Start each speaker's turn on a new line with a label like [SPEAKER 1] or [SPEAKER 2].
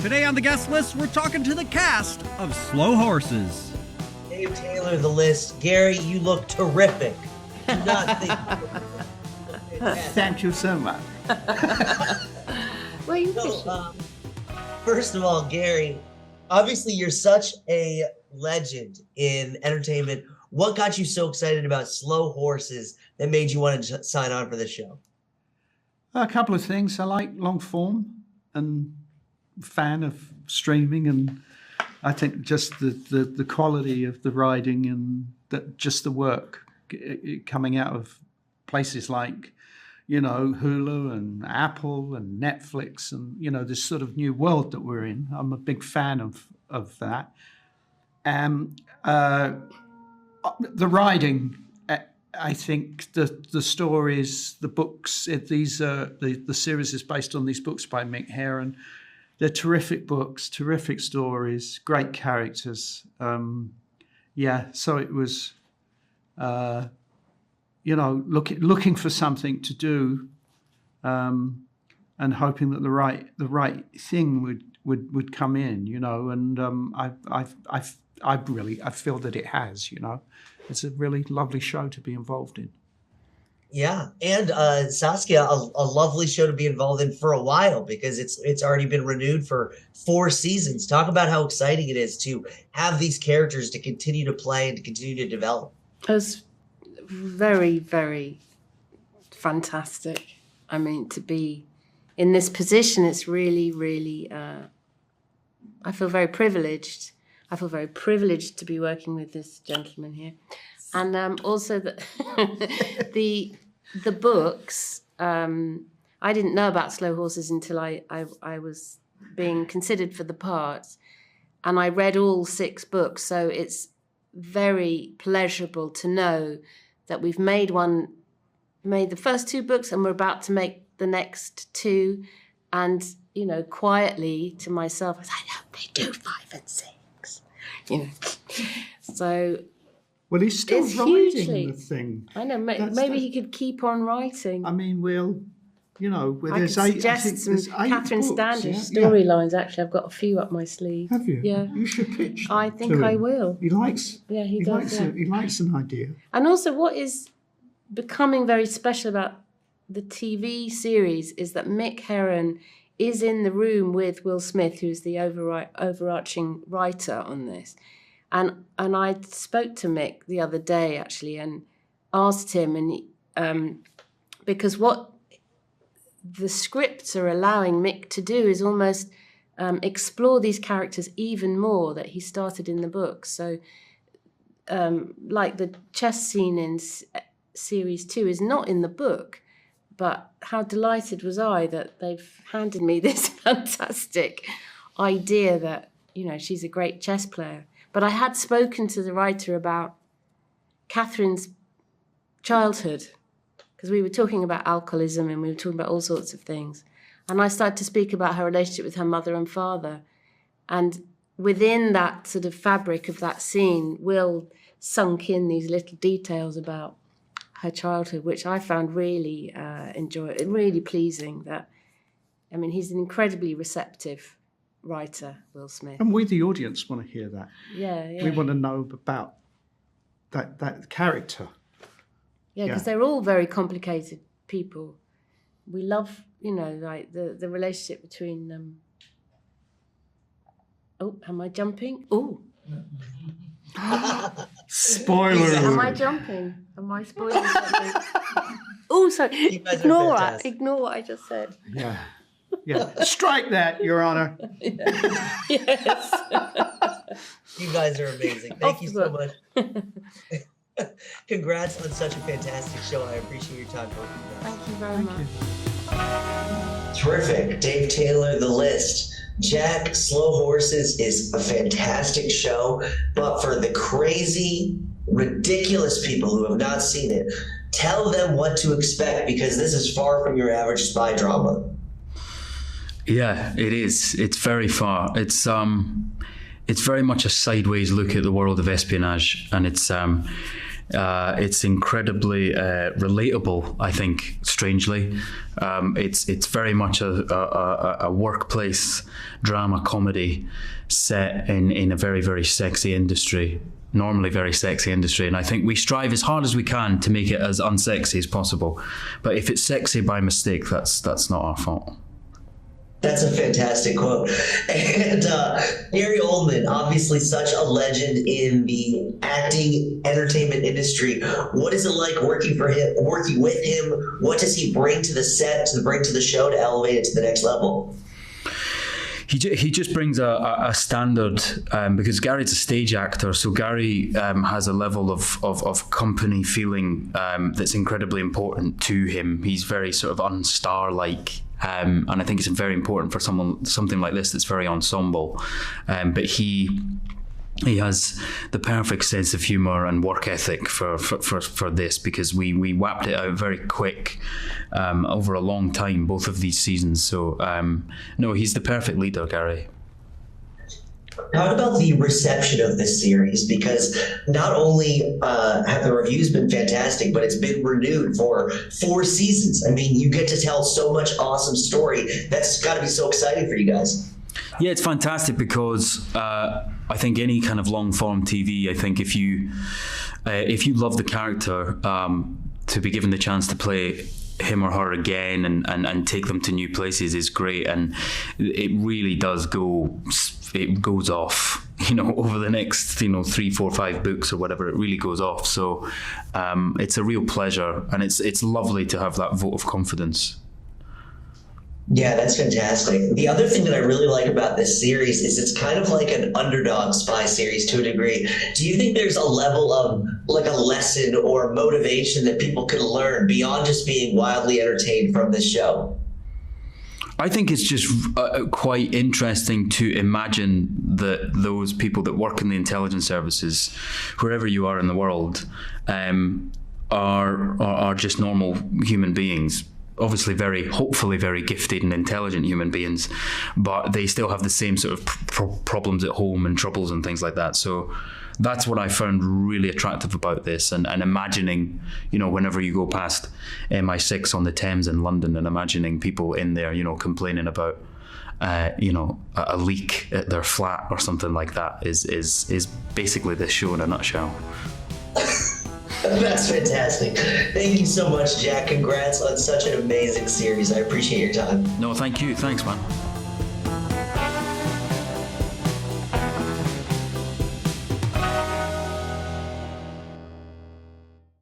[SPEAKER 1] Today on the guest list, we're talking to the cast of Slow Horses.
[SPEAKER 2] Dave Taylor, the list. Gary, you look terrific. Do not think.
[SPEAKER 3] Thank you so much.
[SPEAKER 2] First of all, Gary, obviously you're such a legend in entertainment. What got you so excited about Slow Horses that made you want to sign on for the show?
[SPEAKER 3] A couple of things. I like long form and fan of streaming, and I think just the quality of the writing and just the work coming out of places like, Hulu and Apple and Netflix and, this sort of new world that we're in. I'm a big fan of that. The writing, I think the stories, the books, these are the series is based on these books by Mick Herron. They're terrific books, terrific stories, great characters. So it was, looking for something to do, and hoping that the right thing would come in, and I feel that it has, It's a really lovely show to be involved in.
[SPEAKER 2] Yeah, and Saskia, a lovely show to be involved in for a while because it's already been renewed for 4 seasons. Talk about how exciting it is to have these characters to continue to play and to continue to develop.
[SPEAKER 4] It was very, very fantastic. I mean, to be in this position, it's really, really, I feel very privileged. I feel very privileged to be working with this gentleman here. And also the books, I didn't know about Slow Horses until I was being considered for the parts. And I read all 6 books, so it's very pleasurable to know that we've made the first 2 books and we're about to make the next 2. And, quietly to myself, I was like, I hope they do 5 and 6. So
[SPEAKER 3] well, he's still writing the thing.
[SPEAKER 4] I know. Maybe he could keep on writing.
[SPEAKER 3] I mean, there's
[SPEAKER 4] I could suggest some Catherine Standish storylines. Actually, I've got a few up my sleeve.
[SPEAKER 3] Have you?
[SPEAKER 4] Yeah.
[SPEAKER 3] You should pitch them
[SPEAKER 4] I think
[SPEAKER 3] to
[SPEAKER 4] I
[SPEAKER 3] him.
[SPEAKER 4] will.
[SPEAKER 3] He likes.
[SPEAKER 4] Yeah, he does.
[SPEAKER 3] He likes an idea.
[SPEAKER 4] And also, what is becoming very special about the TV series is that Mick Herron is in the room with Will Smith, who's the overarching writer on this. And I spoke to Mick the other day, actually, and asked him, and because what the scripts are allowing Mick to do is almost explore these characters even more that he started in the book. So, like the chess scene in series 2 is not in the book, but how delighted was I that they've handed me this fantastic idea that, she's a great chess player. But I had spoken to the writer about Catherine's childhood, because we were talking about alcoholism and we were talking about all sorts of things. And I started to speak about her relationship with her mother and father. And within that sort of fabric of that scene, Will sunk in these little details about her childhood, which I found really really pleasing. He's an incredibly receptive writer, Will Smith.
[SPEAKER 3] And we, the audience, want to hear that.
[SPEAKER 4] Yeah.
[SPEAKER 3] We want to know about that character.
[SPEAKER 4] Yeah, because they're all very complicated people. We love, like the relationship between. Am I jumping? Oh.
[SPEAKER 3] Spoiler.
[SPEAKER 4] Am I jumping? Am I spoiling something? Oh, sorry. Ignore what I just said.
[SPEAKER 3] Yeah. Strike that, Your Honor.
[SPEAKER 4] Yes.
[SPEAKER 2] You guys are amazing. Thank you so much. Congrats on such a fantastic show. I appreciate your time.
[SPEAKER 4] Thank you very much.
[SPEAKER 2] Terrific. Dave Taylor, The List. Jack, Slow Horses is a fantastic show, but for the crazy, ridiculous people who have not seen it, tell them what to expect, because this is far from your average spy drama.
[SPEAKER 5] Yeah, it is. It's very far. It's very much a sideways look at the world of espionage, and it's It's incredibly relatable, I think, strangely. It's very much a workplace drama comedy set in a very, very sexy industry, normally very sexy industry. And I think we strive as hard as we can to make it as unsexy as possible. But if it's sexy by mistake, that's not our fault.
[SPEAKER 2] That's a fantastic quote. And Gary Oldman, obviously such a legend in the acting entertainment industry. What is it like working with him? What does he bring to the set, to bring to the show to elevate it to the next level?
[SPEAKER 5] He just brings a standard, because Gary's a stage actor, so Gary has a level of company feeling that's incredibly important to him. He's very sort of unstar-like, and I think it's very important for something like this that's very ensemble. But he has the perfect sense of humor and work ethic for this, because we whapped it out very quick over a long time, both of these seasons. So no, he's the perfect leader, Gary.
[SPEAKER 2] How about the reception of this series? Because not only have the reviews been fantastic, but it's been renewed for 4 seasons. I mean, you get to tell so much awesome story. That's got to be so exciting for you guys.
[SPEAKER 5] Yeah, it's fantastic because I think any kind of long form TV, I think if you love the character, to be given the chance to play him or her again and take them to new places is great. And it really does it goes off, over the next, 3, 4, 5 books or whatever, it really goes off. So it's a real pleasure, and it's lovely to have that vote of confidence.
[SPEAKER 2] Yeah, that's fantastic. The other thing that I really like about this series is it's kind of like an underdog spy series to a degree. Do you think there's a level of like a lesson or motivation that people could learn beyond just being wildly entertained from this show?
[SPEAKER 5] I think it's just quite interesting to imagine that those people that work in the intelligence services, wherever you are in the world, are just normal human beings. Obviously hopefully very gifted and intelligent human beings, but they still have the same sort of problems at home and troubles and things like that. So that's what I found really attractive about this, and imagining, whenever you go past MI6 on the Thames in London and imagining people in there, complaining about, a leak at their flat or something like that is basically this show in a nutshell.
[SPEAKER 2] That's fantastic. Thank you so much, Jack. Congrats on such an amazing series. I appreciate your time.
[SPEAKER 5] No, thank you. Thanks, man.